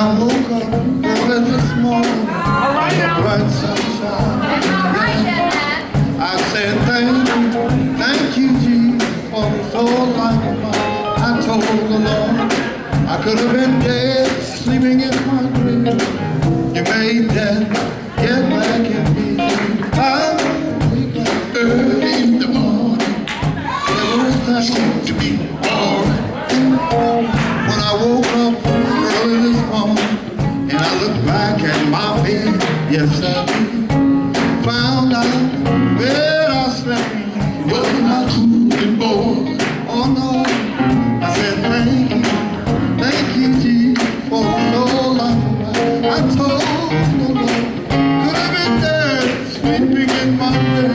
I woke up early this morning, bright sunshine. I said thank you, Jesus, for the soul life of mine. I told the Lord I could have been dead, sleeping in my grave. You made that get back in me. I wake up early in the morning. Everything seemed to be alright. When I woke up early this morning and I looked back at my bed, yes I did, found out where I slept was my cooling board. Oh no, I said thank you Jesus, for the soul life of mine. I told the Lord, could have been dead, sleeping in my bed.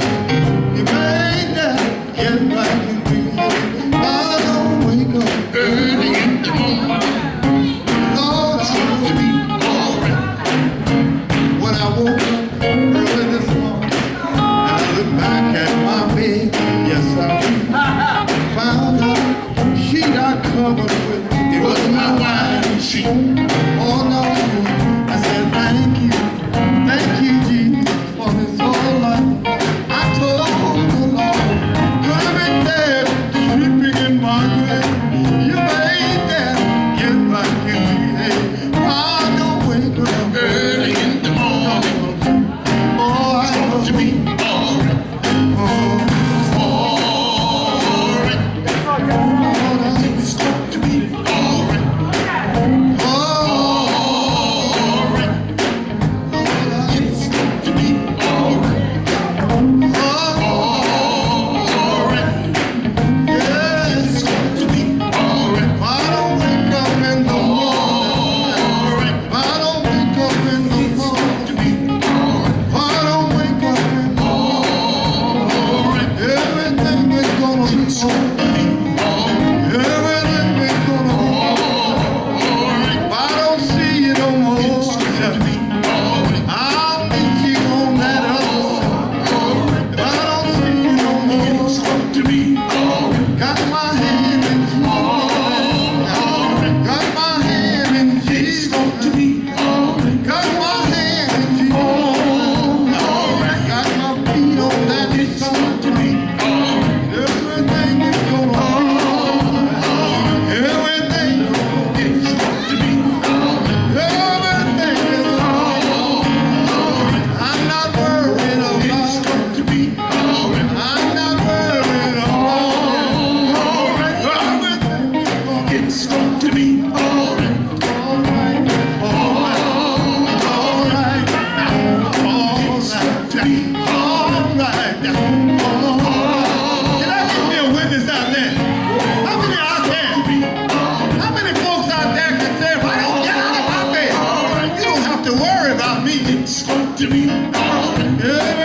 You made that get back in me. I don't wake up early in the morning. Lord, I want to be alright. When I woke up early this morning and I looked back at my bed, yes I did, found out the sheet I covered with, it was my wine sheet. Oh no, I said thank you Jesus, for this whole life. I told the Lord, could have been dead, sleeping in my grave. You made that get back in me. Hey, I don't wake up early in the morning. Oh, I want to be alright. It's got to be alright. It's got to be alright. Yeah, it's got to be alright. I don't wake up in the morning. I don't wake up in the morning. I don't wake up in the morning. Everything is gonna be alright. Everything is gonna be alright. I don't see you no more. I'll meet you on that other side. I don't see you no more. Got my hand in Jesus. Got my hand in Jesus. Got my hand in Jesus. Got my feet on that side. Everything is gonna be alright. Everything is got to be alright. Everything is alright. I'm not worried about it. To be alright. I'm not worried about it. Everything is gonna be it's got to be alright. Alright. Alright. Alright. It's got to be alright. Can I give me a witness out there? How many out there? How many folks out there can say, if I don't get out of my bed, you don't have to worry about me. It's got to be alright.